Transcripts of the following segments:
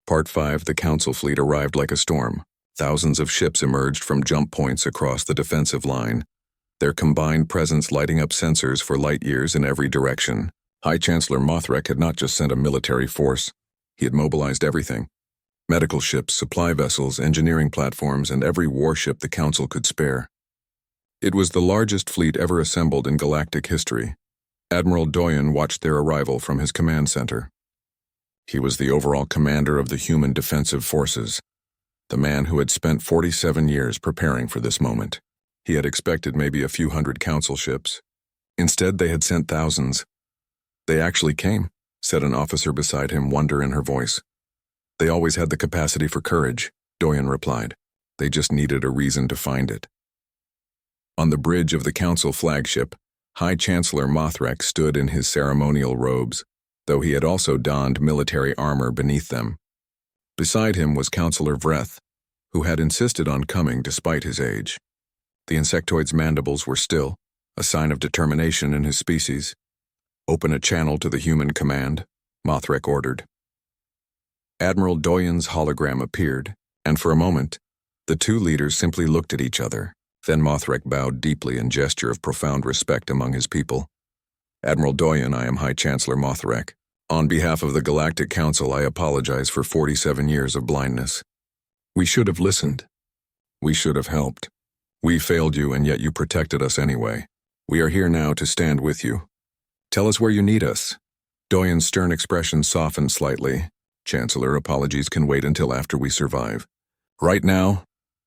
Part 5. The Council fleet arrived like a storm. Thousands of ships emerged from jump points across the defensive line, their combined presence lighting up sensors for light years in every direction. High Chancellor Mothrek had not just sent a military force, he had mobilized everything. Medical ships, supply vessels, engineering platforms, and every warship the Council could spare. It was the largest fleet ever assembled in galactic history. Admiral Doyen watched their arrival from his command center. He was the overall commander of the human defensive forces, the man who had spent 47 years preparing for this moment. He had expected maybe a few hundred Council ships. Instead, they had sent thousands. "They actually came," said an officer beside him, wonder in her voice. "They always had the capacity for courage," Doyen replied. "They just needed a reason to find it." On the bridge of the Council flagship, High Chancellor Mothrek stood in his ceremonial robes, though he had also donned military armor beneath them. Beside him was Councillor Vreth, who had insisted on coming despite his age. The insectoid's mandibles were still, a sign of determination in his species. "Open a channel to the human command," Mothrek ordered. Admiral Doyen's hologram appeared, and for a moment, the two leaders simply looked at each other. Then Mothrek bowed deeply in gesture of profound respect among his people. "Admiral Doyen, I am High Chancellor Mothrek. On behalf of the Galactic Council, I apologize for 47 years of blindness. We should have listened. We should have helped. We failed you, and yet you protected us anyway. We are here now to stand with you. Tell us where you need us." Doyen's stern expression softened slightly. "Chancellor, apologies can wait until after we survive. Right now,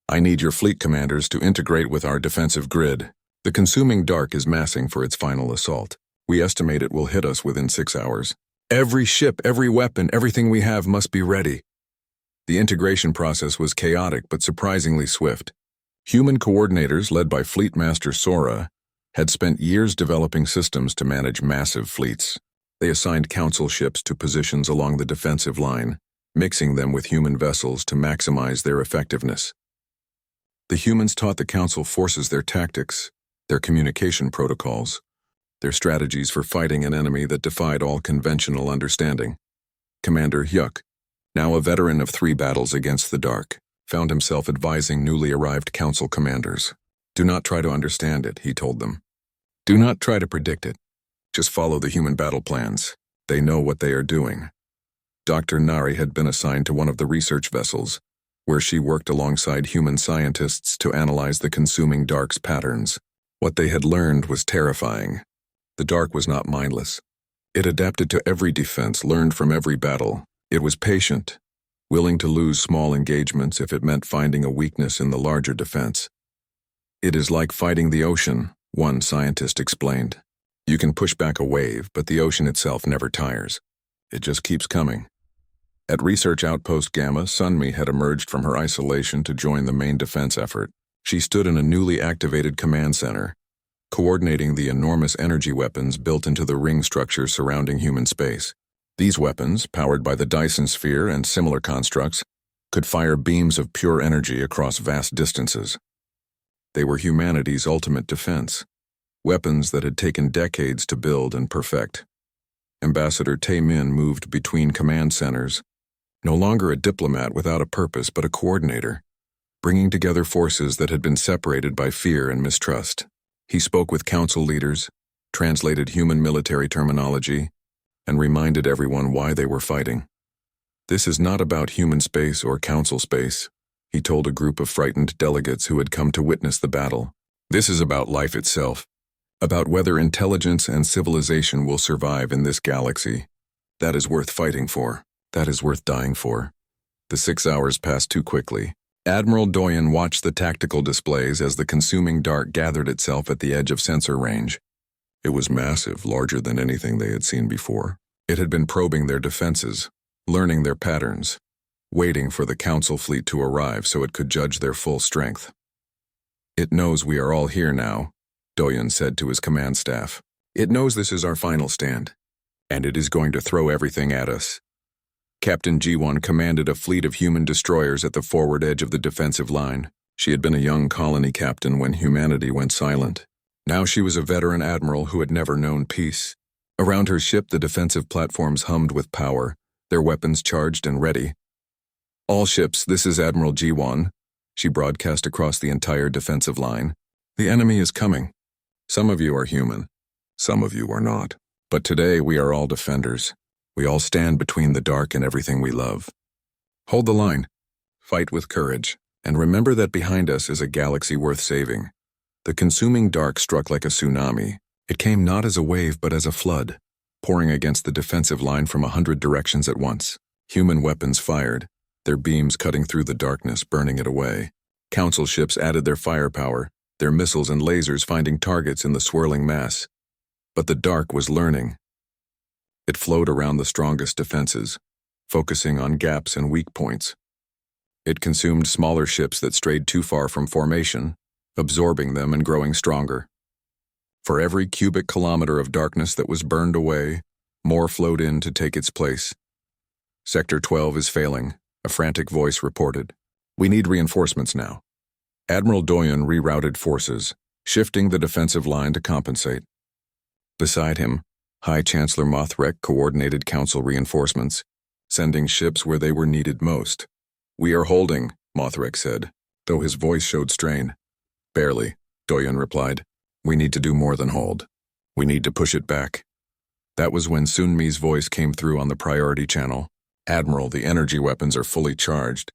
I need your fleet commanders to integrate with our defensive grid. The consuming dark is massing for its final assault. We estimate it will hit us within 6 hours. Every ship, every weapon, everything we have must be ready." The integration process was chaotic but surprisingly swift. Human coordinators, led by Fleet Master Sora, had spent years developing systems to manage massive fleets. They assigned Council ships to positions along the defensive line, mixing them with human vessels to maximize their effectiveness. The humans taught the Council forces their tactics, their communication protocols, their strategies for fighting an enemy that defied all conventional understanding. Commander Hyuk, now a veteran of 3 battles against the dark, found himself advising newly arrived Council commanders. "Do not try to understand it," he told them. "Do not try to predict it. Just follow the human battle plans. They know what they are doing." Dr. Nari had been assigned to one of the research vessels, where she worked alongside human scientists to analyze the consuming dark's patterns. What they had learned was terrifying. The dark was not mindless. It adapted to every defense, learned from every battle. It was patient, willing to lose small engagements if it meant finding a weakness in the larger defense. "It is like fighting the ocean," one scientist explained. "You can push back a wave, but the ocean itself never tires. It just keeps coming." At Research Outpost Gamma, Sunmi had emerged from her isolation to join the main defense effort. She stood in a newly activated command center, coordinating the enormous energy weapons built into the ring structure surrounding human space. These weapons, powered by the Dyson Sphere and similar constructs, could fire beams of pure energy across vast distances. They were humanity's ultimate defense, weapons that had taken decades to build and perfect. Ambassador Tae-min moved between command centers, no longer a diplomat without a purpose but a coordinator, bringing together forces that had been separated by fear and mistrust. He spoke with Council leaders, translated human military terminology, and reminded everyone why they were fighting. "This is not about human space or Council space," he told a group of frightened delegates who had come to witness the battle. "This is about life itself, about whether intelligence and civilization will survive in this galaxy. That is worth fighting for. That is worth dying for." The 6 hours passed too quickly. Admiral Doyen watched the tactical displays as the consuming dark gathered itself at the edge of sensor range. It was massive, larger than anything they had seen before. It had been probing their defenses, learning their patterns, waiting for the Council fleet to arrive so it could judge their full strength. "It knows we are all here now," Doyen said to his command staff. "It knows this is our final stand, and it is going to throw everything at us." Captain Ji-won commanded a fleet of human destroyers at the forward edge of the defensive line. She had been a young colony captain when humanity went silent. Now she was a veteran admiral who had never known peace. Around her ship, the defensive platforms hummed with power, their weapons charged and ready. All ships, this is Admiral G1. She broadcast across the entire defensive line. The enemy is coming. Some of you are human. Some of you are not. But today we are all defenders. We all stand between the dark and everything we love. Hold the line. Fight with courage. And remember that behind us is a galaxy worth saving. The consuming dark struck like a tsunami. It came not as a wave but as a flood, pouring against the defensive line from 100 directions at once. Human weapons fired, their beams cutting through the darkness, burning it away. Council ships added their firepower, their missiles and lasers finding targets in the swirling mass. But the dark was learning. It flowed around the strongest defenses, focusing on gaps and weak points. It consumed smaller ships that strayed too far from formation, absorbing them and growing stronger. For every cubic kilometer of darkness that was burned away, more flowed in to take its place. Sector 12 is failing, a frantic voice reported. We need reinforcements now. Admiral Doyen rerouted forces, shifting the defensive line to compensate. Beside him, High Chancellor Mothrek coordinated Council reinforcements, sending ships where they were needed most. We are holding, Mothrek said, though his voice showed strain. Barely, Doyen replied. We need to do more than hold. We need to push it back. That was when Sunmi's voice came through on the priority channel. Admiral, the energy weapons are fully charged.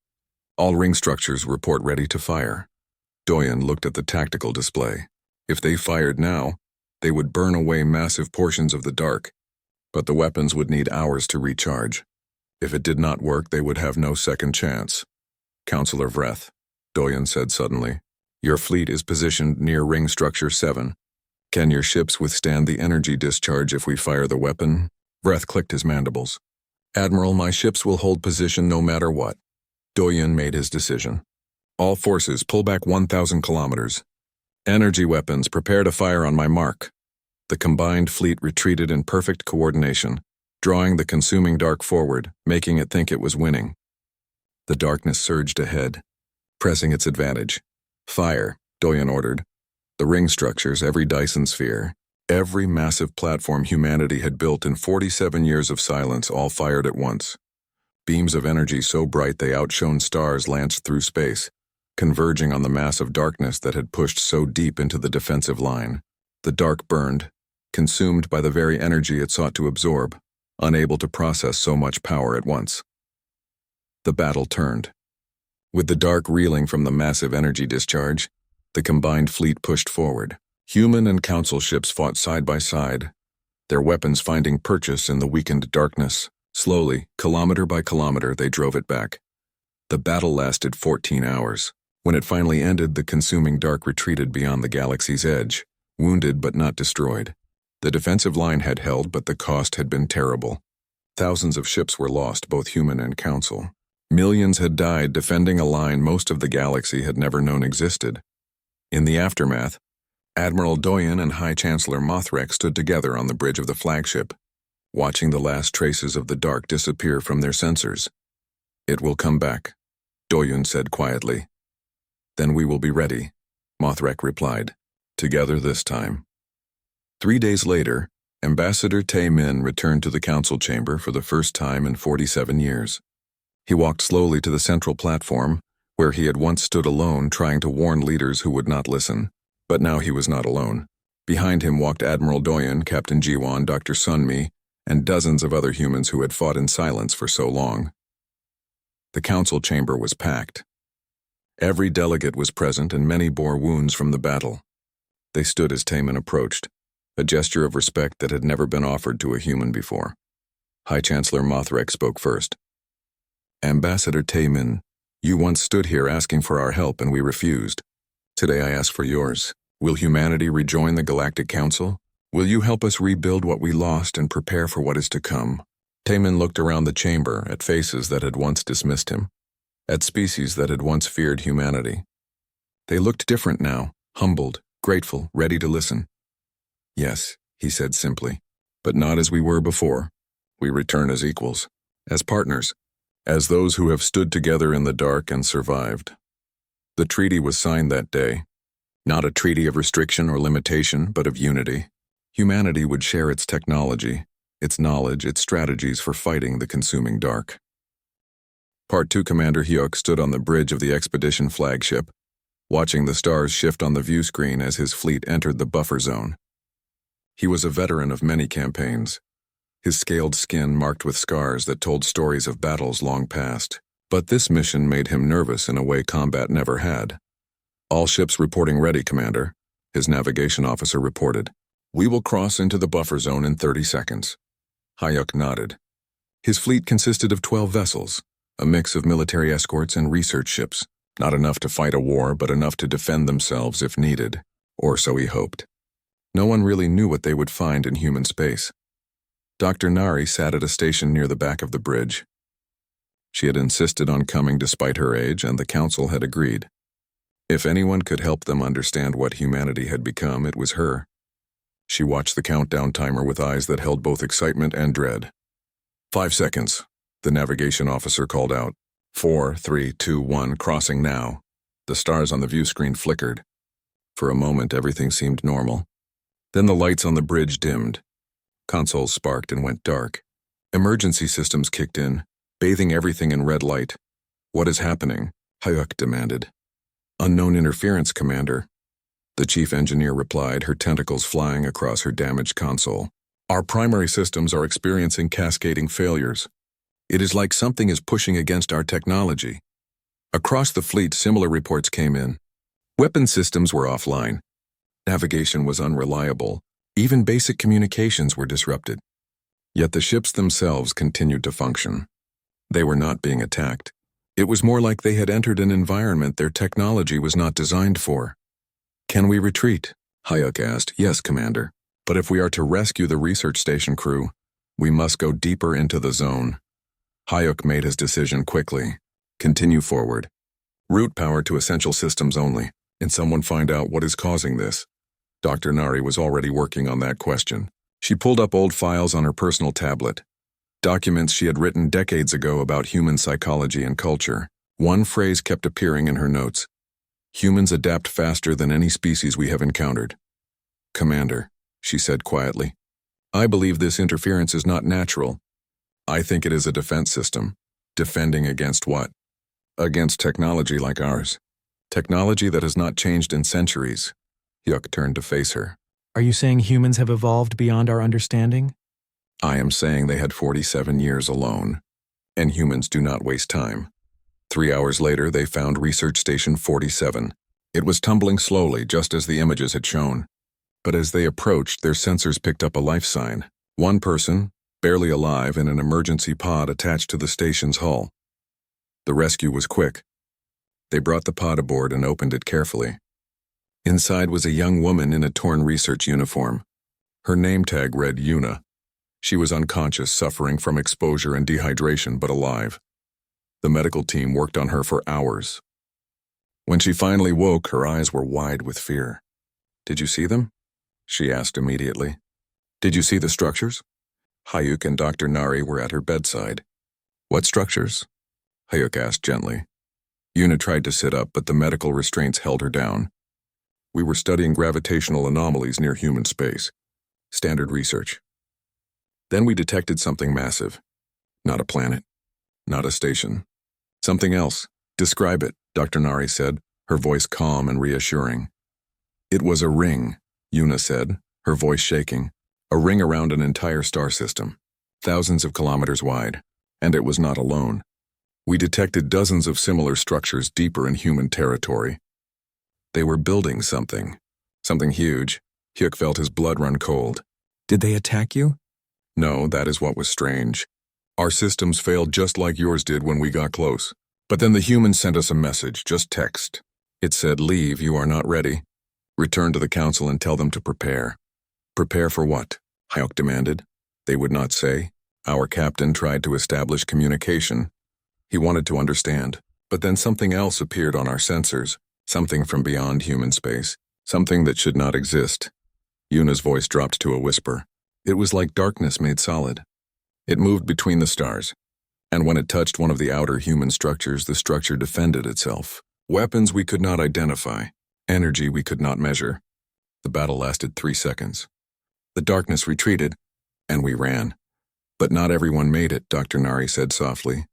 All ring structures report ready to fire. Doyen looked at the tactical display. If they fired now, they would burn away massive portions of the dark, but the weapons would need hours to recharge. If it did not work, they would have no second chance. Counselor Vreth, Doyen said suddenly, your fleet is positioned near ring structure 7. Can your ships withstand the energy discharge if we fire the weapon? Vreth clicked his mandibles. Admiral, my ships will hold position no matter what. Doyen made his decision. All forces pull back 1,000 kilometers. Energy weapons prepare to fire on my mark. The combined fleet retreated in perfect coordination, drawing the consuming dark forward, making it think it was winning. The darkness surged ahead, pressing its advantage. Fire, Doyen ordered. The ring structures, every Dyson sphere, every massive platform humanity had built in 47 years of silence, all fired at once. Beams of energy so bright they outshone stars lanced through space, converging on the mass of darkness that had pushed so deep into the defensive line. The dark burned, consumed by the very energy it sought to absorb, unable to process so much power at once. The battle turned. With the dark reeling from the massive energy discharge, the combined fleet pushed forward. Human and council ships fought side by side, their weapons finding purchase in the weakened darkness. Slowly, kilometer by kilometer, they drove it back. The battle lasted 14 hours. When it finally ended, the consuming dark retreated beyond the galaxy's edge, wounded but not destroyed. The defensive line had held, but the cost had been terrible. Thousands of ships were lost, both human and council. Millions had died defending a line most of the galaxy had never known existed. In the aftermath, Admiral Doyen and High Chancellor Mothrek stood together on the bridge of the flagship, watching the last traces of the dark disappear from their sensors. It will come back, Doyen said quietly. Then we will be ready, Mothrek replied. Together this time. 3 days later, Ambassador Tae Min returned to the council chamber for the first time in 47 years. He walked slowly to the central platform, where he had once stood alone trying to warn leaders who would not listen. But now he was not alone. Behind him walked Admiral Doyen, Captain Jiwon, Dr. Sunmi, and dozens of other humans who had fought in silence for so long. The council chamber was packed. Every delegate was present and many bore wounds from the battle. They stood as Tae Min approached, a gesture of respect that had never been offered to a human before. High Chancellor Mothrek spoke first. Ambassador Tae Min, you once stood here asking for our help and we refused. Today I ask for yours. Will humanity rejoin the Galactic Council? Will you help us rebuild what we lost and prepare for what is to come? Tae Min looked around the chamber at faces that had once dismissed him, at species that had once feared humanity. They looked different now, humbled, grateful, ready to listen. Yes, he said simply, but not as we were before. We return as equals, as partners, as those who have stood together in the dark and survived. The treaty was signed that day, not a treaty of restriction or limitation, but of unity. Humanity would share its technology, its knowledge, its strategies for fighting the consuming dark. Part 2 Commander Hyuk stood on the bridge of the expedition flagship, watching the stars shift on the view screen as his fleet entered the buffer zone. He was a veteran of many campaigns, his scaled skin marked with scars that told stories of battles long past. But this mission made him nervous in a way combat never had. "All ships reporting ready, Commander," his navigation officer reported. "We will cross into the buffer zone in 30 seconds. Hyuk nodded. His fleet consisted of 12 vessels, a mix of military escorts and research ships. Not enough to fight a war, but enough to defend themselves if needed, or so he hoped. No one really knew what they would find in human space. Dr. Nari sat at a station near the back of the bridge. She had insisted on coming despite her age, and the council had agreed. If anyone could help them understand what humanity had become, it was her. She watched the countdown timer with eyes that held both excitement and dread. 5 seconds, the navigation officer called out. 4, 3, 2, 1, crossing now. The stars on the view screen flickered. For a moment, everything seemed normal. Then the lights on the bridge dimmed. Consoles sparked and went dark. Emergency systems kicked in, bathing everything in red light. "What is happening?" Hyuk demanded. "Unknown interference, Commander," the chief engineer replied, her tentacles flying across her damaged console. "Our primary systems are experiencing cascading failures. It is like something is pushing against our technology." Across the fleet, similar reports came in. Weapon systems were offline. Navigation was unreliable. Even basic communications were disrupted. Yet the ships themselves continued to function. They were not being attacked. It was more like they had entered an environment their technology was not designed for. "Can we retreat?" Hyuk asked. "Yes, Commander. But if we are to rescue the research station crew, we must go deeper into the zone." Hyuk made his decision quickly. "Continue forward. Route power to essential systems only, and someone find out what is causing this." Dr. Nari was already working on that question. She pulled up old files on her personal tablet, documents she had written decades ago about human psychology and culture. One phrase kept appearing in her notes. "Humans adapt faster than any species we have encountered." "Commander," she said quietly, "I believe this interference is not natural. I think it is a defense system." "Defending against what?" "Against technology like ours. Technology that has not changed in centuries." Hyuk turned to face her. "Are you saying humans have evolved beyond our understanding?" "I am saying they had 47 years alone, and humans do not waste time." 3 hours later, they found Research Station 47. It was tumbling slowly, just as the images had shown. But as they approached, their sensors picked up a life sign. One person, barely alive, in an emergency pod attached to the station's hull. The rescue was quick. They brought the pod aboard and opened it carefully. Inside was a young woman in a torn research uniform. Her name tag read Yuna. She was unconscious, suffering from exposure and dehydration, but alive. The medical team worked on her for hours. When she finally woke, her eyes were wide with fear. "Did you see them?" she asked immediately. "Did you see the structures?" Hyuk and Dr. Nari were at her bedside. "What structures?" Hyuk asked gently. Yuna tried to sit up, but the medical restraints held her down. "We were studying gravitational anomalies near human space. Standard research. Then we detected something massive. Not a planet. Not a station. Something else. Describe it," Dr. Nari said, her voice calm and reassuring. "It was a ring," Yuna said, her voice shaking. "A ring around an entire star system, thousands of kilometers wide, and it was not alone. We detected dozens of similar structures deeper in human territory. They were building something huge." Hyuk felt his blood run cold. "Did they attack you?" "No, that is what was strange. Our systems failed just like yours did when we got close. But then the humans sent us a message, just text. It said, 'Leave, you are not ready. Return to the council and tell them to prepare.'" "Prepare for what?" Hyuk demanded. They would not say. Our captain tried to establish communication. He wanted to understand. But then something else appeared on our sensors, something from beyond human space, something that should not exist. Yuna's voice dropped to a whisper. It was like darkness made solid. It moved between the stars, and when it touched one of the outer human structures, the structure defended itself. Weapons we could not identify, energy we could not measure. The battle lasted 3 seconds. The darkness retreated, and we ran. "But not everyone made it," Dr. Nari said softly.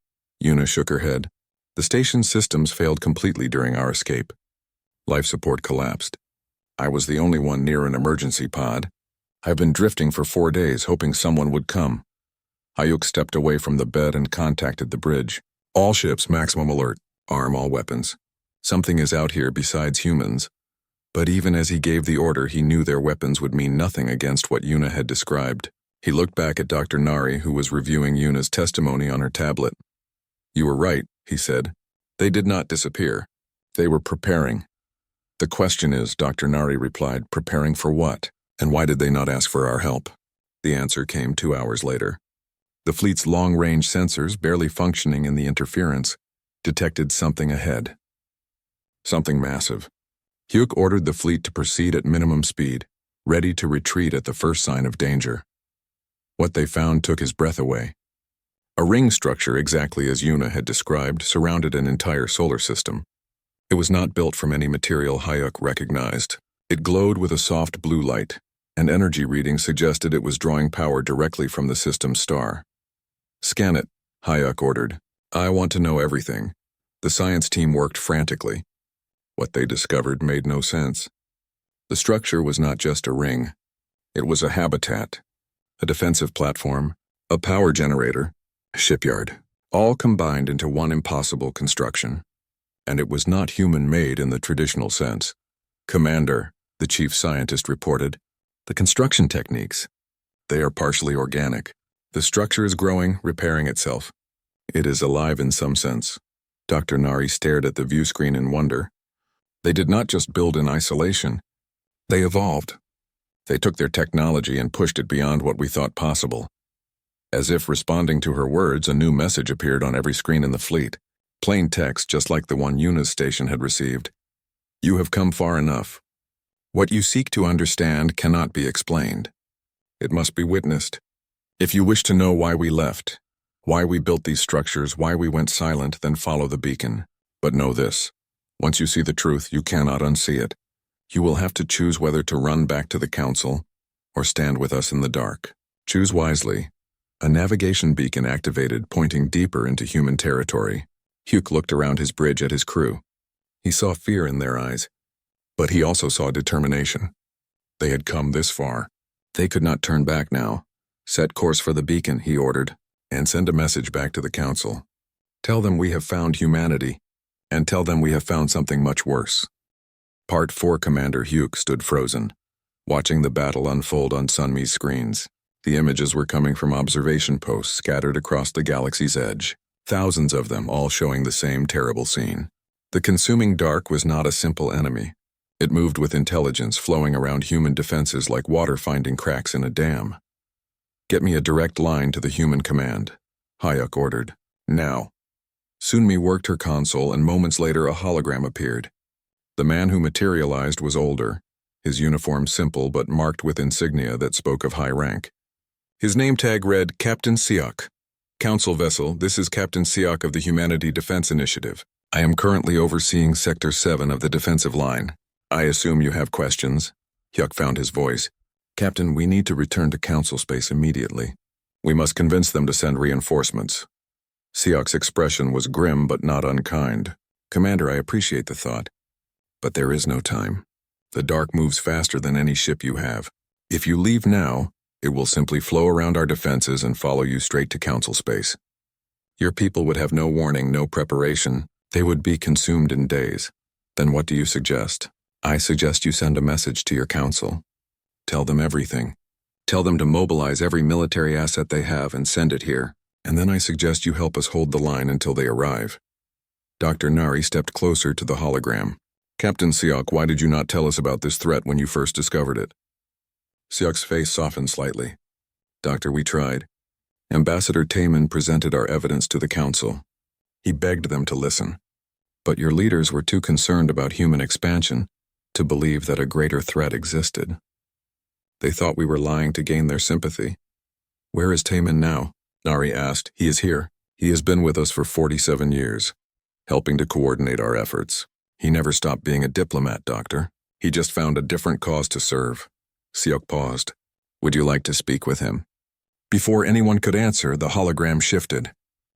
Yuna shook her head. The station's systems failed completely during our escape. Life support collapsed. I was the only one near an emergency pod. I've been drifting for 4 days, hoping someone would come. Hayuk stepped away from the bed and contacted the bridge. All ships, maximum alert. Arm all weapons. Something is out here besides humans. But even as he gave the order, he knew their weapons would mean nothing against what Yuna had described. He looked back at Dr. Nari, who was reviewing Yuna's testimony on her tablet. You were right, he said. They did not disappear. They were preparing. The question is, Dr. Nari replied, preparing for what? And why did they not ask for our help? The answer came 2 hours later. The fleet's long-range sensors, barely functioning in the interference, detected something ahead. Something massive. Hugh ordered the fleet to proceed at minimum speed, ready to retreat at the first sign of danger. What they found took his breath away. A ring structure, exactly as Yuna had described, surrounded an entire solar system. It was not built from any material Hayuk recognized. It glowed with a soft blue light, and energy readings suggested it was drawing power directly from the system's star. Scan it, Hayuk ordered. I want to know everything. The science team worked frantically. What they discovered made no sense. The structure was not just a ring. It was a habitat, a defensive platform, a power generator, a shipyard, all combined into one impossible construction. And it was not human-made in the traditional sense. Commander, the chief scientist reported, the construction techniques, they are partially organic. The structure is growing, repairing itself. It is alive in some sense. Dr. Nari stared at the view screen in wonder. They did not just build in isolation. They evolved. They took their technology and pushed it beyond what we thought possible. As if responding to her words, a new message appeared on every screen in the fleet. Plain text, just like the one Yuna's station had received. You have come far enough. What you seek to understand cannot be explained. It must be witnessed. If you wish to know why we left, why we built these structures, why we went silent, then follow the beacon. But know this. Once you see the truth, you cannot unsee it. You will have to choose whether to run back to the council or stand with us in the dark. Choose wisely. A navigation beacon activated, pointing deeper into human territory. Hugh looked around his bridge at his crew. He saw fear in their eyes, but he also saw determination. They had come this far. They could not turn back now. Set course for the beacon, he ordered, and send a message back to the council. Tell them we have found humanity, and tell them we have found something much worse. Part 4 Commander Hugh stood frozen, watching the battle unfold on Sunmi's screens. The images were coming from observation posts scattered across the galaxy's edge. Thousands of them, all showing the same terrible scene. The consuming dark was not a simple enemy. It moved with intelligence, flowing around human defenses like water finding cracks in a dam. Get me a direct line to the human command, Hayuk ordered. Now. Sunmi worked her console, and moments later a hologram appeared. The man who materialized was older, his uniform simple but marked with insignia that spoke of high rank. His name tag read Captain Siak. Council vessel, this is Captain Siak of the Humanity Defense Initiative. I am currently overseeing Sector 7 of the defensive line. I assume you have questions. Hyuk found his voice. Captain, we need to return to Council space immediately. We must convince them to send reinforcements. Siak's expression was grim but not unkind. Commander, I appreciate the thought. But there is no time. The dark moves faster than any ship you have. If you leave now, it will simply flow around our defenses and follow you straight to Council space. Your people would have no warning, no preparation. They would be consumed in days. Then what do you suggest? I suggest you send a message to your council. Tell them everything. Tell them to mobilize every military asset they have and send it here. And then I suggest you help us hold the line until they arrive. Dr. Nari stepped closer to the hologram. Captain Siak, why did you not tell us about this threat when you first discovered it? Siak's face softened slightly. Doctor, we tried. Ambassador Taman presented our evidence to the council. He begged them to listen. But your leaders were too concerned about human expansion to believe that a greater threat existed. They thought we were lying to gain their sympathy. Where is Taman now? Nari asked. He is here. He has been with us for 47 years, helping to coordinate our efforts. He never stopped being a diplomat, Doctor. He just found a different cause to serve. Siak paused. Would you like to speak with him? Before anyone could answer, the hologram shifted.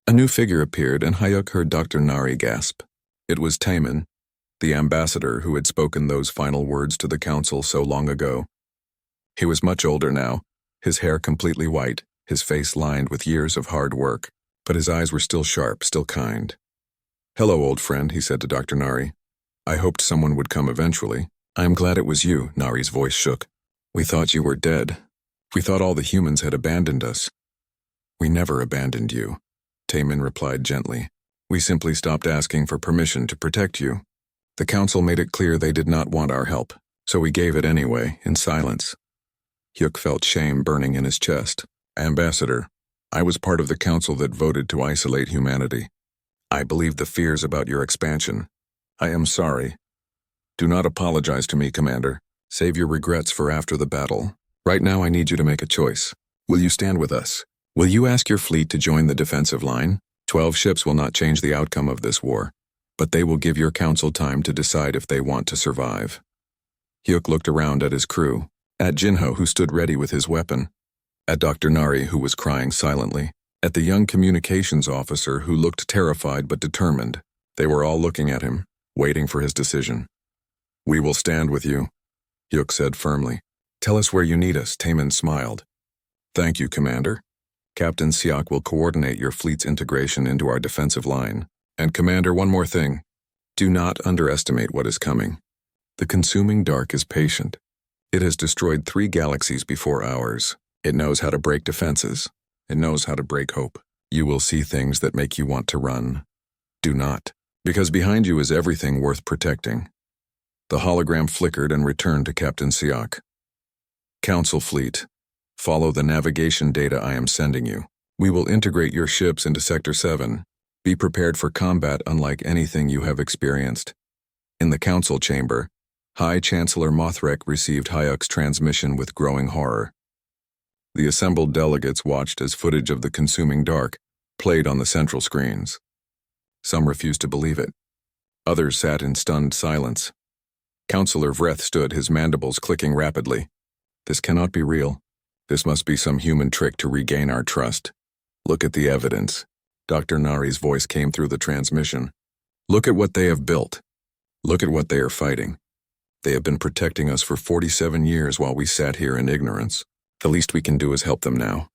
A new figure appeared, and Hayuk heard Dr. Nari gasp. It was Taemin, the ambassador who had spoken those final words to the council so long ago. He was much older now, his hair completely white, his face lined with years of hard work, but his eyes were still sharp, still kind. "Hello, old friend," he said to Dr. Nari. "I hoped someone would come eventually. I am glad it was you." Nari's voice shook. "We thought you were dead. We thought all the humans had abandoned us." "We never abandoned you," Taemin replied gently. "We simply stopped asking for permission to protect you. The council made it clear they did not want our help, so we gave it anyway, in silence." Hyuk felt shame burning in his chest. "Ambassador, I was part of the council that voted to isolate humanity. I believed the fears about your expansion. I am sorry. Do not apologize to me, Commander. Save your regrets for after the battle. Right now I need you to make a choice. Will you stand with us? Will you ask your fleet to join the defensive line? 12 ships will not change the outcome of this war, but they will give your council time to decide if they want to survive." Hyuk looked around at his crew, at Jinho, who stood ready with his weapon, at Dr. Nari, who was crying silently, at the young communications officer who looked terrified but determined. They were all looking at him, waiting for his decision. "We will stand with you," Hyuk said firmly. "Tell us where you need us." Taemin smiled. "Thank you, Commander. Captain Siak will coordinate your fleet's integration into our defensive line. And Commander, one more thing. Do not underestimate what is coming. The consuming dark is patient. It has destroyed 3 galaxies before ours. It knows how to break defenses. It knows how to break hope. You will see things that make you want to run. Do not, because behind you is everything worth protecting." The hologram flickered and returned to Captain Siak. "Council fleet, follow the navigation data I am sending you. We will integrate your ships into Sector 7. Be prepared for combat unlike anything you have experienced." In the council chamber, High Chancellor Mothrek received Hayuk's transmission with growing horror. The assembled delegates watched as footage of the consuming dark played on the central screens. Some refused to believe it. Others sat in stunned silence. Councillor Vreth stood, his mandibles clicking rapidly. "This cannot be real. This must be some human trick to regain our trust. Look at the evidence." Dr. Nari's voice came through the transmission. "Look at what they have built. Look at what they are fighting. They have been protecting us for 47 years while we sat here in ignorance. The least we can do is help them now."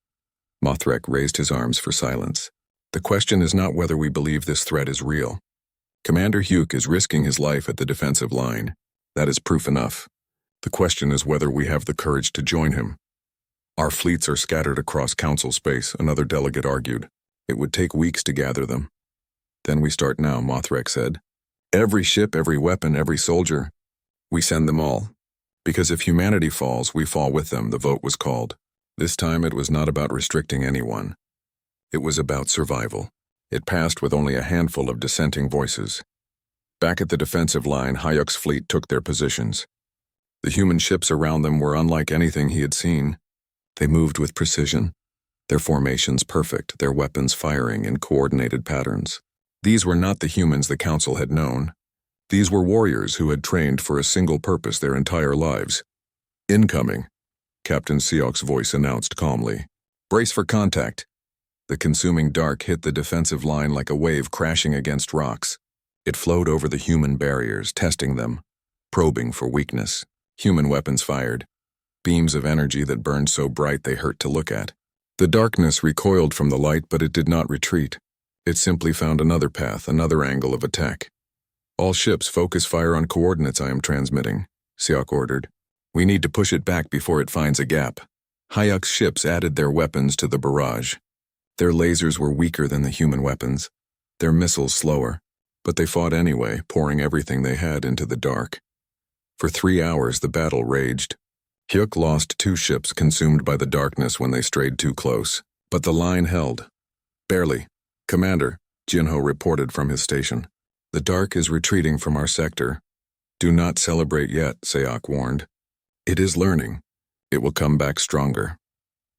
Mothrek raised his arms for silence. "The question is not whether we believe this threat is real. Commander Hyuk is risking his life at the defensive line. That is proof enough. The question is whether we have the courage to join him." "Our fleets are scattered across council space," another delegate argued. "It would take weeks to gather them." "Then we start now," Mothrek said. "Every ship, every weapon, every soldier. We send them all. Because if humanity falls, we fall with them," the vote was called. This time it was not about restricting anyone. It was about survival. It passed with only a handful of dissenting voices. Back at the defensive line, Hayuk's fleet took their positions. The human ships around them were unlike anything he had seen. They moved with precision, their formations perfect, their weapons firing in coordinated patterns. These were not the humans the Council had known. These were warriors who had trained for a single purpose their entire lives. "Incoming," Captain Siok's voice announced calmly. "Brace for contact." The consuming dark hit the defensive line like a wave crashing against rocks. It flowed over the human barriers, testing them, probing for weakness. Human weapons fired, beams of energy that burned so bright they hurt to look at. The darkness recoiled from the light, but it did not retreat. It simply found another path, another angle of attack. "All ships focus fire on coordinates I am transmitting," Siok ordered. "We need to push it back before it finds a gap." Hayuk's ships added their weapons to the barrage. Their lasers were weaker than the human weapons, their missiles slower, but they fought anyway, pouring everything they had into the dark. For 3 hours the battle raged. Hyuk lost 2 ships consumed by the darkness when they strayed too close, but the line held. "Barely. Commander," Jinho reported from his station. "The dark is retreating from our sector." "Do not celebrate yet," Siok warned. "It is learning. It will come back stronger."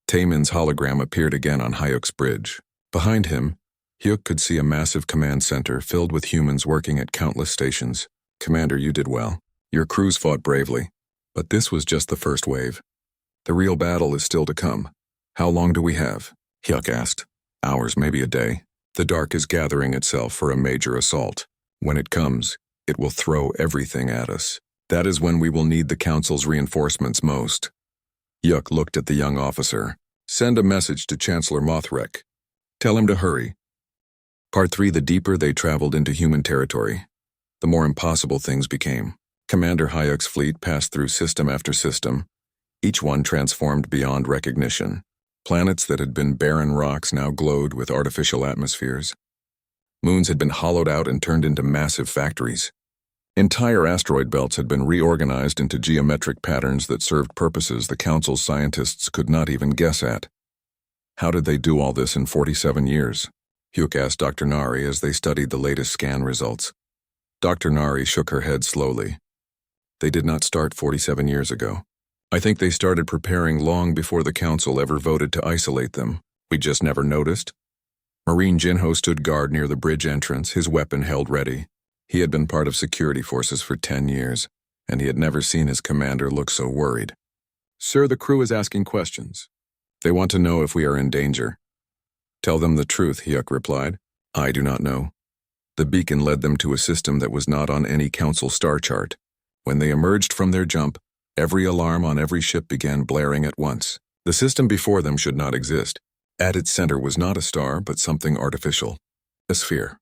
Taemin's hologram appeared again on Hayuk's bridge. Behind him, Hyuk could see a massive command center filled with humans working at countless stations. "Commander, you did well. Your crews fought bravely. But this was just the first wave. The real battle is still to come." "How long do we have?" Hyuk asked. "Hours, maybe a day." The dark is gathering itself for a major assault. When it comes, it will throw everything at us. That is when we will need the Council's reinforcements most. Yuk looked at the young officer. Send a message to Chancellor Mothrek. Tell him to hurry. Part 3. The deeper they traveled into human territory, the more impossible things became. Commander Hayek's fleet passed through system after system, each one transformed beyond recognition. Planets that had been barren rocks now glowed with artificial atmospheres. Moons had been hollowed out and turned into massive factories. Entire asteroid belts had been reorganized into geometric patterns that served purposes the Council's scientists could not even guess at. How did they do all this in 47 years? Hugh asked Dr. Nari as they studied the latest scan results. Dr. Nari shook her head slowly. They did not start 47 years ago. I think they started preparing long before the Council ever voted to isolate them. We just never noticed. Marine Jinho stood guard near the bridge entrance, his weapon held ready. He had been part of security forces for 10 years, and he had never seen his commander look so worried. Sir, the crew is asking questions. They want to know if we are in danger. Tell them the truth, Hyuk replied. I do not know. The beacon led them to a system that was not on any Council star chart. When they emerged from their jump, every alarm on every ship began blaring at once. The system before them should not exist. At its center was not a star, but something artificial. A sphere.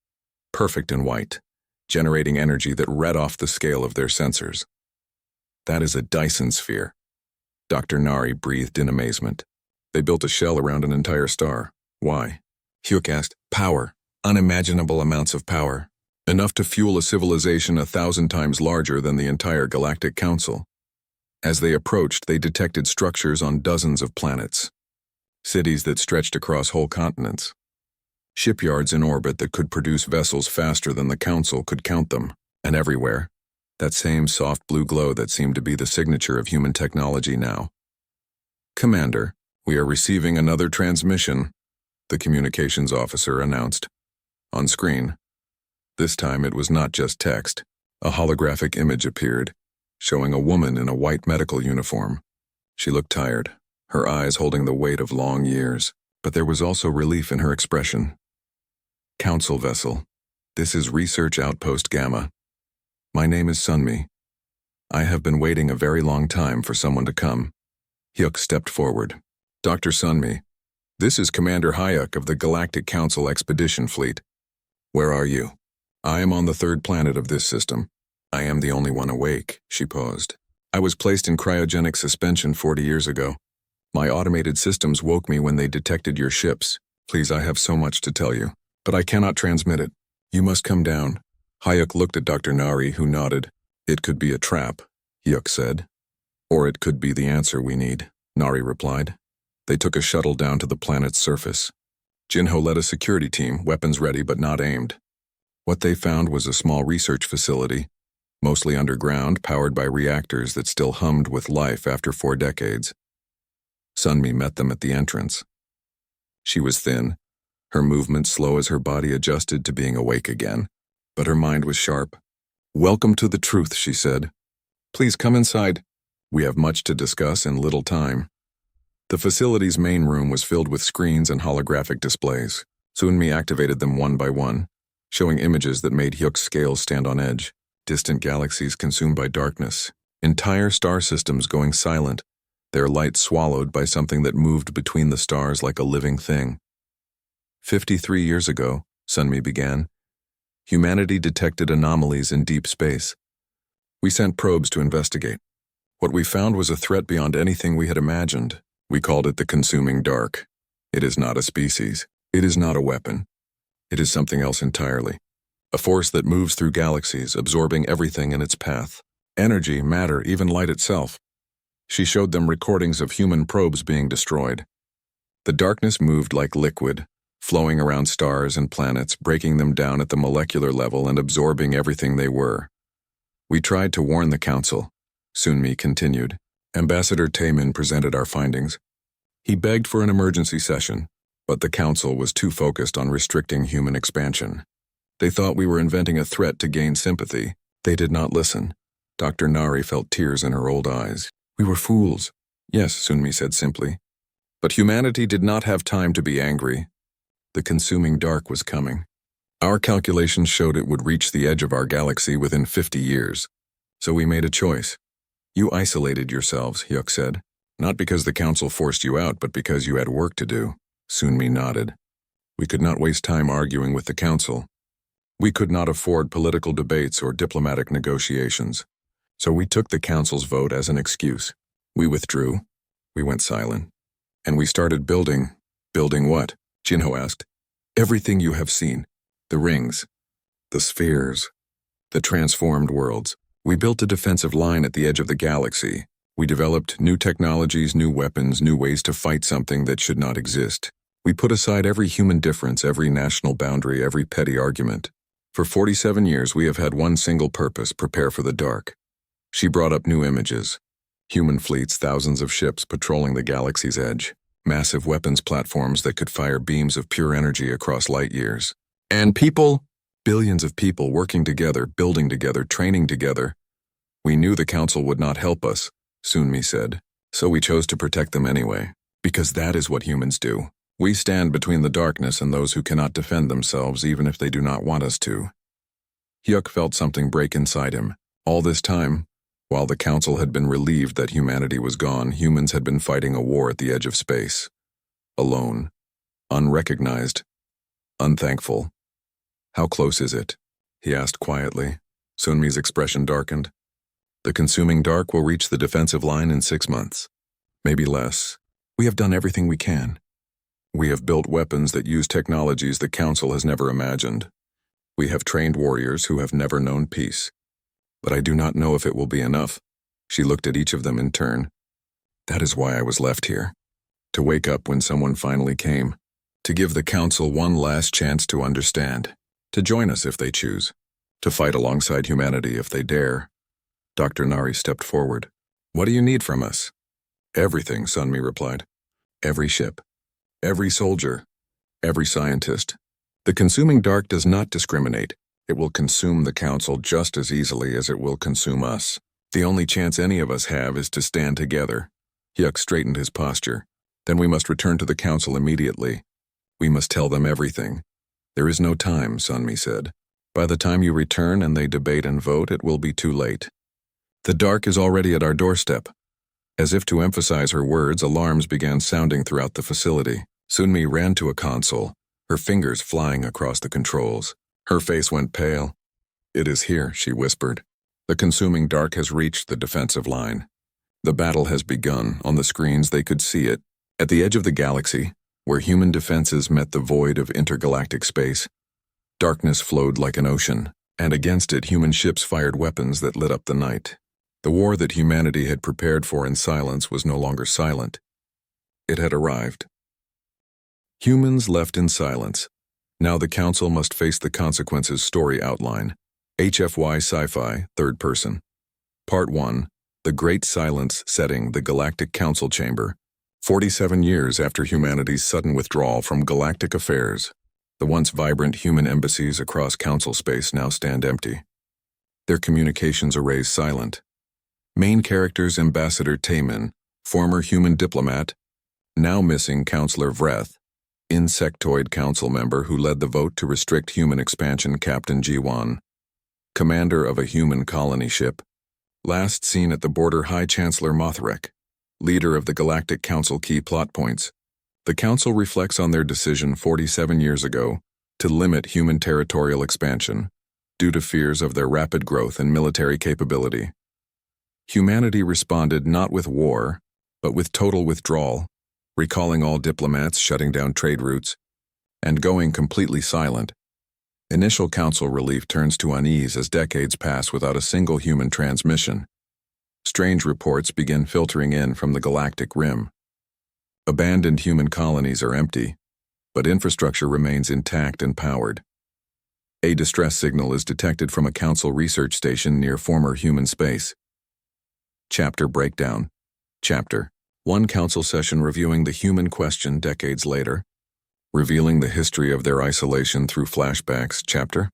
Perfect and white, generating energy that read off the scale of their sensors. That is a Dyson sphere. Dr. Nari breathed in amazement. They built a shell around an entire star. Why? Hyuk asked. Power. Unimaginable amounts of power. Enough to fuel a civilization 1,000 times larger than the entire Galactic Council. As they approached, they detected structures on dozens of planets. Cities that stretched across whole continents. Shipyards in orbit that could produce vessels faster than the Council could count them. And everywhere, that same soft blue glow that seemed to be the signature of human technology now. Commander, we are receiving another transmission, the communications officer announced. On screen. This time it was not just text. A holographic image appeared, showing a woman in a white medical uniform. She looked tired, her eyes holding the weight of long years, but there was also relief in her expression. Council vessel. This is Research Outpost Gamma. My name is Sunmi. I have been waiting a very long time for someone to come. Hyuk stepped forward. Dr. Sunmi, this is Commander Hayek of the Galactic Council Expedition Fleet. Where are you? I am on the third planet of this system. I am the only one awake, she paused. I was placed in cryogenic suspension 40 years ago. My automated systems woke me when they detected your ships. Please, I have so much to tell you, but I cannot transmit it. You must come down. Hayek looked at Dr. Nari, who nodded. It could be a trap, Hyuk said. Or it could be the answer we need, Nari replied. They took a shuttle down to the planet's surface. Jinho led a security team, weapons ready but not aimed. What they found was a small research facility, mostly underground, powered by reactors that still hummed with life after 4 decades. Sunmi met them at the entrance. She was thin, her movements slow as her body adjusted to being awake again, but her mind was sharp. Welcome to the truth, she said. Please come inside. We have much to discuss and little time. The facility's main room was filled with screens and holographic displays. Sunmi activated them one by one, showing images that made Hyuk's scales stand on edge. Distant galaxies consumed by darkness, entire star systems going silent, their light swallowed by something that moved between the stars like a living thing. 53 years ago, Sunmi began, humanity detected anomalies in deep space. We sent probes to investigate. What we found was a threat beyond anything we had imagined. We called it the consuming dark. It is not a species. It is not a weapon. It is something else entirely. A force that moves through galaxies, absorbing everything in its path. Energy, matter, even light itself. She showed them recordings of human probes being destroyed. The darkness moved like liquid, flowing around stars and planets, breaking them down at the molecular level and absorbing everything they were. We tried to warn the Council, Sunmi continued. Ambassador Taemin presented our findings. He begged for an emergency session, but the Council was too focused on restricting human expansion. They thought we were inventing a threat to gain sympathy. They did not listen. Dr. Nari felt tears in her old eyes. We were fools. Yes, Sunmi said simply. But humanity did not have time to be angry. The consuming dark was coming. Our calculations showed it would reach the edge of our galaxy within 50 years. So we made a choice. You isolated yourselves, Hyuk said. Not because the council forced you out, but because you had work to do. Sunmi nodded. We could not waste time arguing with the council. We could not afford political debates or diplomatic negotiations. So we took the council's vote as an excuse. We withdrew. We went silent. And we started building. Building what? Jinho asked. Everything you have seen. The rings. The spheres. The transformed worlds. We built a defensive line at the edge of the galaxy. We developed new technologies, new weapons, new ways to fight something that should not exist. We put aside every human difference, every national boundary, every petty argument. For 47 years, we have had one single purpose: prepare for the dark. She brought up new images. Human fleets, thousands of ships patrolling the galaxy's edge. Massive weapons platforms that could fire beams of pure energy across light years. And people, billions of people working together, building together, training together. We knew the council would not help us, Sunmi said. So we chose to protect them anyway. Because that is what humans do. We stand between the darkness and those who cannot defend themselves even if they do not want us to. Hyuk felt something break inside him. All this time, while the council had been relieved that humanity was gone, humans had been fighting a war at the edge of space. Alone. Unrecognized. Unthankful. How close is it? He asked quietly. Sunmi's expression darkened. The consuming dark will reach the defensive line in 6 months. Maybe less. We have done everything we can. We have built weapons that use technologies the council has never imagined. We have trained warriors who have never known peace. But I do not know if it will be enough. She looked at each of them in turn. That is why I was left here. To wake up when someone finally came. To give the council one last chance to understand. To join us if they choose. To fight alongside humanity if they dare. Dr. Nari stepped forward. What do you need from us? Everything, Sunmi replied. Every ship. Every soldier. Every scientist. The consuming dark does not discriminate. It will consume the council just as easily as it will consume us. The only chance any of us have is to stand together. Hyuk straightened his posture. Then we must return to the council immediately. We must tell them everything. There is no time, Sunmi said. By the time you return and they debate and vote, it will be too late. The dark is already at our doorstep. As if to emphasize her words, alarms began sounding throughout the facility. Sunmi ran to a console, her fingers flying across the controls. Her face went pale. It is here, she whispered. The consuming dark has reached the defensive line. The battle has begun. On the screens they could see it. At the edge of the galaxy, where human defenses met the void of intergalactic space, darkness flowed like an ocean, and against it human ships fired weapons that lit up the night. The war that humanity had prepared for in silence was no longer silent. It had arrived. Humans left in silence. Now the council must face the consequences. Story outline. HFY Sci-Fi, third person. Part 1. The Great Silence setting, the Galactic Council Chamber. 47 years after humanity's sudden withdrawal from galactic affairs, the once vibrant human embassies across council space now stand empty. Their communications arrays silent. Main characters Ambassador Taemin, former human diplomat, now missing Counselor Vreth, insectoid council member who led the vote to restrict human expansion Captain Jiwan, commander of a human colony ship, last seen at the border High Chancellor Mothrek, leader of the Galactic Council. Key plot points. The Council reflects on their decision 47 years ago to limit human territorial expansion due to fears of their rapid growth and military capability. Humanity responded not with war, but with total withdrawal, recalling all diplomats, shutting down trade routes, and going completely silent. Initial council relief turns to unease as decades pass without a single human transmission. Strange reports begin filtering in from the galactic rim. Abandoned human colonies are empty, but infrastructure remains intact and powered. A distress signal is detected from a council research station near former human space. Chapter breakdown. Chapter 1. Council session reviewing the human question decades later, revealing the history of their isolation through flashbacks. Chapter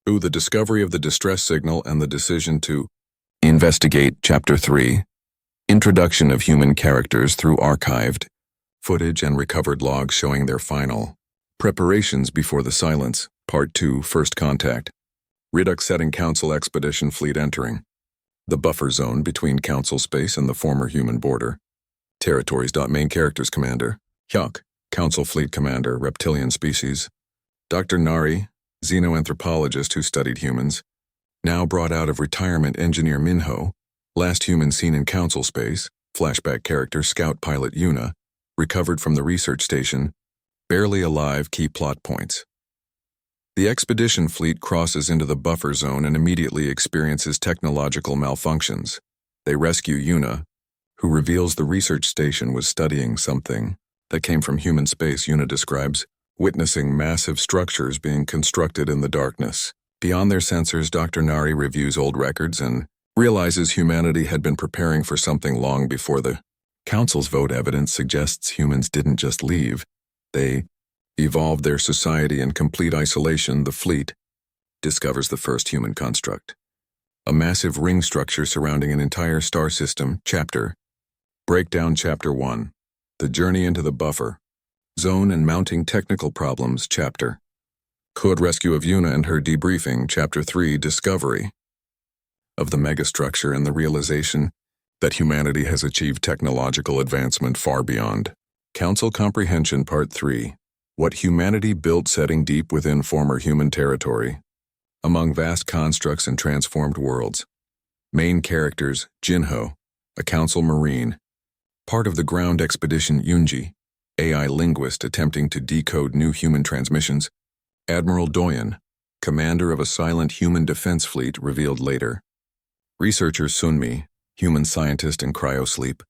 2. The discovery of the distress signal and the decision to investigate. Chapter 3. Introduction of human characters through archived footage and recovered logs showing their final Preparations before the silence, Part 2, First Contact. Redux setting Council Expedition Fleet entering. The buffer zone between Council space and the former human border. Territories. Main characters commander, Hyuk, Council Fleet Commander, reptilian species. Dr. Nari, xenoanthropologist who studied humans. Now brought out of retirement engineer Minho, last human seen in Council space, flashback character Scout Pilot Yuna, recovered from the research station, barely alive. Key plot points. The expedition fleet crosses into the buffer zone and immediately experiences technological malfunctions. They rescue Yuna, who reveals the research station was studying something that came from human space. Yuna describes witnessing massive structures being constructed in the darkness. Beyond their sensors, Dr. Nari reviews old records and realizes humanity had been preparing for something long before the Council's vote. Evidence suggests humans didn't just leave. They evolved their society in complete isolation. The fleet discovers the first human construct, a massive ring structure surrounding an entire star system. Chapter Breakdown. Chapter 1, The Journey into the Buffer Zone and Mounting Technical Problems. Chapter Code Rescue of Yuna and Her Debriefing. Chapter 3, Discovery of the Megastructure and the Realization that humanity has achieved technological advancement far beyond Council Comprehension. Part 3, What Humanity Built, setting deep within former human territory. Among vast constructs and transformed worlds. Main characters, Jinho, a Council Marine, part of the ground expedition. Yunji, AI linguist attempting to decode new human transmissions. Admiral Doyen, commander of a silent human defense fleet, revealed later. Researcher Sunmi, human scientist in cryosleep,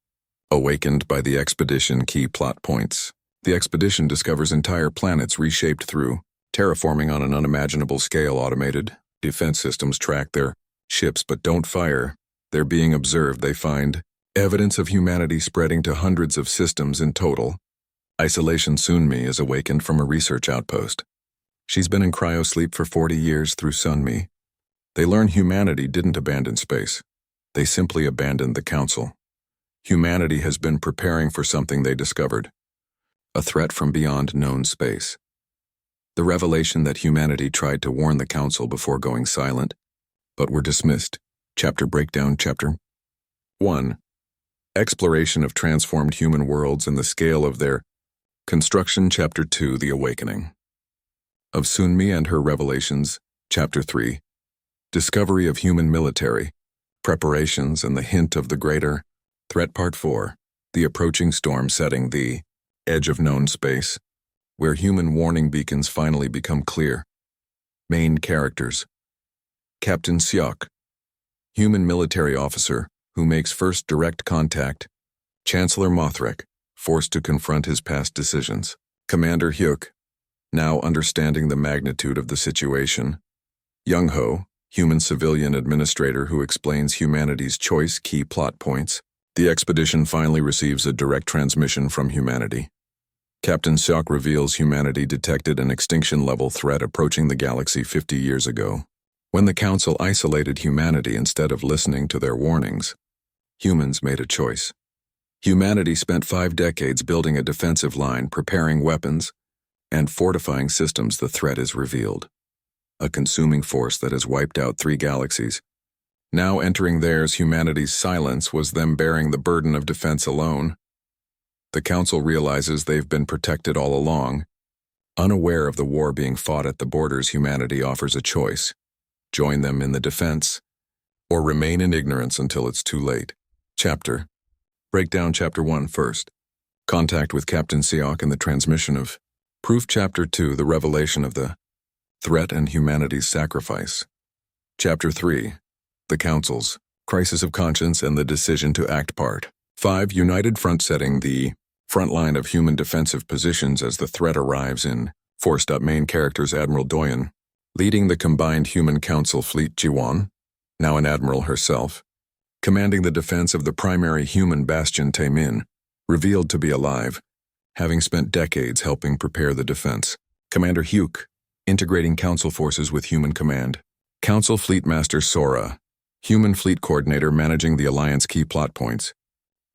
awakened by the expedition. Key plot points. The expedition discovers entire planets reshaped through terraforming on an unimaginable scale. Automated defense systems track their ships but don't fire. They're being observed. They find evidence of humanity spreading to hundreds of systems in total. Isolation. Sunmi is awakened from a research outpost. She's been in cryosleep for 40 years. Through Sunmi, they learn humanity didn't abandon space. They simply abandoned the Council. Humanity has been preparing for something they discovered. A threat from beyond known space. The revelation that humanity tried to warn the Council before going silent, but were dismissed. Chapter Breakdown. Chapter 1, Exploration of transformed human worlds and the scale of their construction. Chapter 2, The Awakening of Sunmi and Her Revelations. Chapter 3, Discovery of Human Military, Preparations and the Hint of the Greater Threat. Part 4, The Approaching Storm, setting the edge of known space, where human warning beacons finally become clear. Main characters. Captain Seok, human military officer who makes first direct contact. Chancellor Mothrek, forced to confront his past decisions. Commander Hyuk, now understanding the magnitude of the situation. Young Ho, human civilian administrator who explains humanity's choice. Key plot points. The expedition finally receives a direct transmission from humanity. Captain Seok reveals humanity detected an extinction-level threat approaching the galaxy 50 years ago. When the Council isolated humanity instead of listening to their warnings, humans made a choice. Humanity spent 5 decades building a defensive line, preparing weapons, and fortifying systems. The threat is revealed. A consuming force that has wiped out 3 galaxies. Now entering theirs, humanity's silence was them bearing the burden of defense alone. The Council realizes they've been protected all along. Unaware of the war being fought at the borders, humanity offers a choice. Join them in the defense, or remain in ignorance until it's too late. Chapter Breakdown. Chapter 1, First, Contact with Captain Seok and the transmission of proof. Chapter 2, The Revelation of the threat and humanity's sacrifice. Chapter 3, The Council's crisis of conscience and the decision to act. Part 5, United Front, setting the front line of human defensive positions as the threat arrives in forced up. Main characters. Admiral Doyen, leading the combined human Council fleet. Jiwon, now an admiral herself, commanding the defense of the primary human bastion. Taemin, revealed to be alive, having spent decades helping prepare the defense. Commander Hyuk, integrating Council forces with human command. Council Fleet Master Sora, human fleet coordinator managing the Alliance. Key plot points.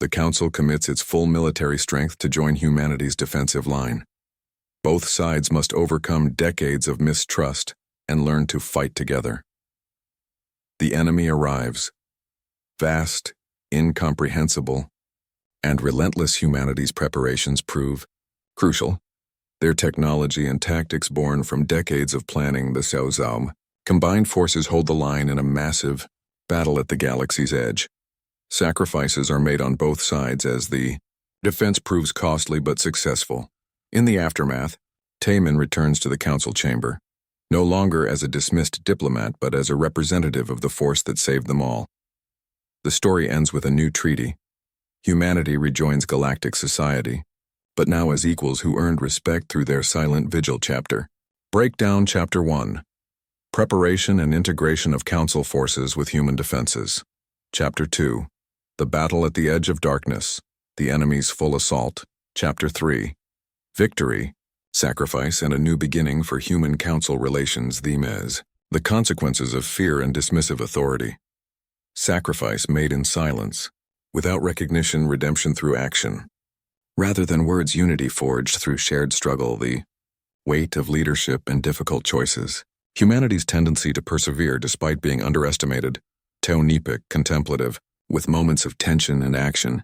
The Council commits its full military strength to join humanity's defensive line. Both sides must overcome decades of mistrust and learn to fight together. The enemy arrives. Vast, incomprehensible, and relentless humanity's preparations prove crucial. Their technology and tactics born from decades of planning the Xiaozaum, combined forces hold the line in a massive battle at the galaxy's edge. Sacrifices are made on both sides as the defense proves costly but successful. In the aftermath, Taemin returns to the council chamber, no longer as a dismissed diplomat but as a representative of the force that saved them all. The story ends with a new treaty. Humanity rejoins galactic society, but now as equals who earned respect through their silent vigil chapter. Breakdown Chapter 1. Preparation and integration of council forces with human defenses. Chapter 2. The battle at the edge of darkness, the enemy's full assault. Chapter 3. Victory, sacrifice and a new beginning for human council relations. The consequences of fear and dismissive authority. Sacrifice made in silence, without recognition, redemption through action. Rather than words, unity forged through shared struggle, the weight of leadership and difficult choices. Humanity's tendency to persevere despite being underestimated, teonipic, contemplative, with moments of tension and action,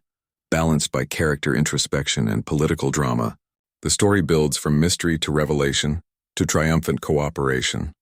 balanced by character introspection and political drama. The story builds from mystery to revelation to triumphant cooperation.